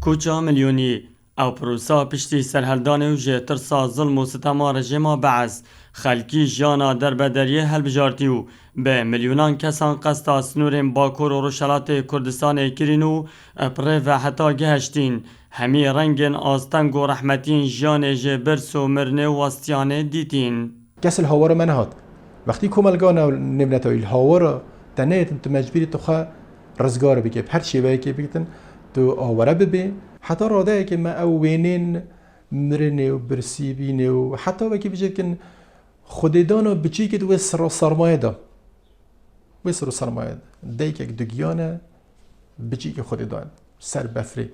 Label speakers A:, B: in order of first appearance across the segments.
A: کوچا میلیونی او پروسا پشتی سرهلدان و جهتر سا ظلم و ستما رژیما بعث خلکی جانا در بدریه هلبجارتی و به میلیونان کسان قصد سنورین باکور و روشلات کردستان کرین و اپره و حتی گهشتین همی رنگین آستنگ و رحمتین جان جبرس و مرنه و وستیانه دیتین
B: کس الهوار من هات وقتی کمالگانا نبنت الهوار تنهت انت مجبوری تخا رزگار بکه هر شیوه که بگتن تو آوره ببین حتی راده که ما اوینین مرنه و برسیبینه و حتی وکی بجید کن خوددانو بچی که تو سر سرمایه دا سر سرمایه دا دیگه که دگیانه بچی که خوددان سر بفری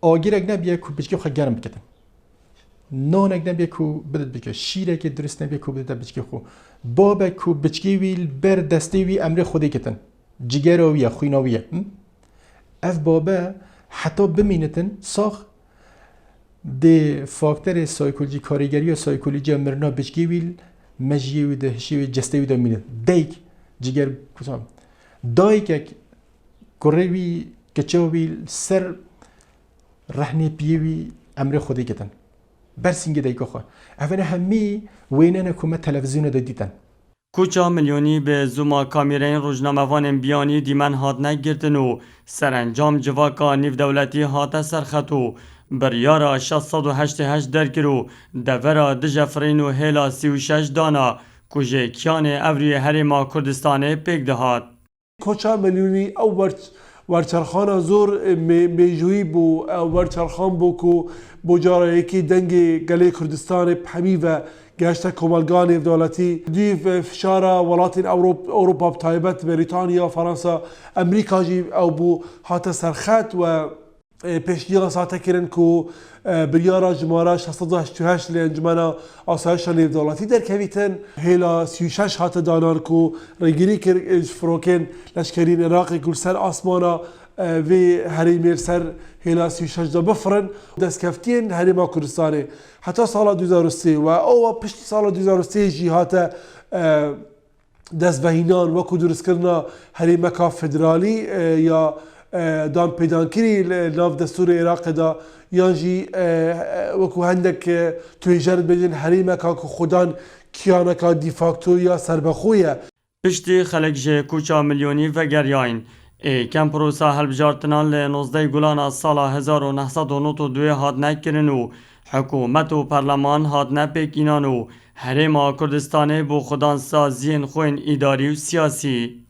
B: آگیرک نبیه که بچی خود گرم بکتن نانک نبیه که بدد بکه شیره که درست نبیه که بدد بچی خو بابه که بچی ویل بر دستی وی امر خودی کتن جگرویه خویناویه اف بابا حتی بمینتن ساخ ده فاکتور سایکولوژی کارگری و سایکولوژی مرنا بچگی ویل مجیه و ده هشی و جسته و ده مینت دیک جگر کسام دایک کروی کچاوی سر رهنه پیوی امر خودی کتن برسینگ دیکو خو اولی همی وینن کمه تلویزیون دیدن
A: کوچا میلیونی به زوما کامیرین روزنامه‌وان بیانی دیمن هات نگرتن و سرانجام جواکا نیو دولتی هات سرخطو بریارا 688 درکرو دورا دجفرین و هیلا 36 دانا کجه کیان اوری هریما کردستان پیک دهات
C: کوچا میلیونی او ورچرخان زور میجوی بو ورچرخان بو کو بجاره یکی دنگ گله کردستان پمی و گشت کمالگان دولتی دیو فشارا ولات اروپا بتایبت بریتانیا فرانسا امریکا جی او بو هات سرخط و پیشنهاد ساعت کردن که بریارا جماره 688 لانجمنا آسایش نیو دولتی در کویتن هیلا 36 هات دانار که رگیری کرد فروکن لشکرین عراقی کل سر آسمانا و هریمیر سر هیلا 36 دا بفرن دست کفتین هریما کردستانی حتی سال 2003 و او پشتی سال 2003 جی هات دست بهینان وکو درست کردن هریمکا فدرالی یا دام پیدان کری ناف دستور عراق دا یانجی وکو هندک توی جرد بجن حریمکا که خودان کیانکا دیفاکتو یا سربخویه
A: پشتی خلق جه کوچا میلیونی و گریاین کم پروسا هلبجارتنان ل 19 گلان از سال 1992 هات نکرن و حکومت و پارلمان هات نپیکینان و هریما کردستان بو خودان سازین خوین اداری و سیاسی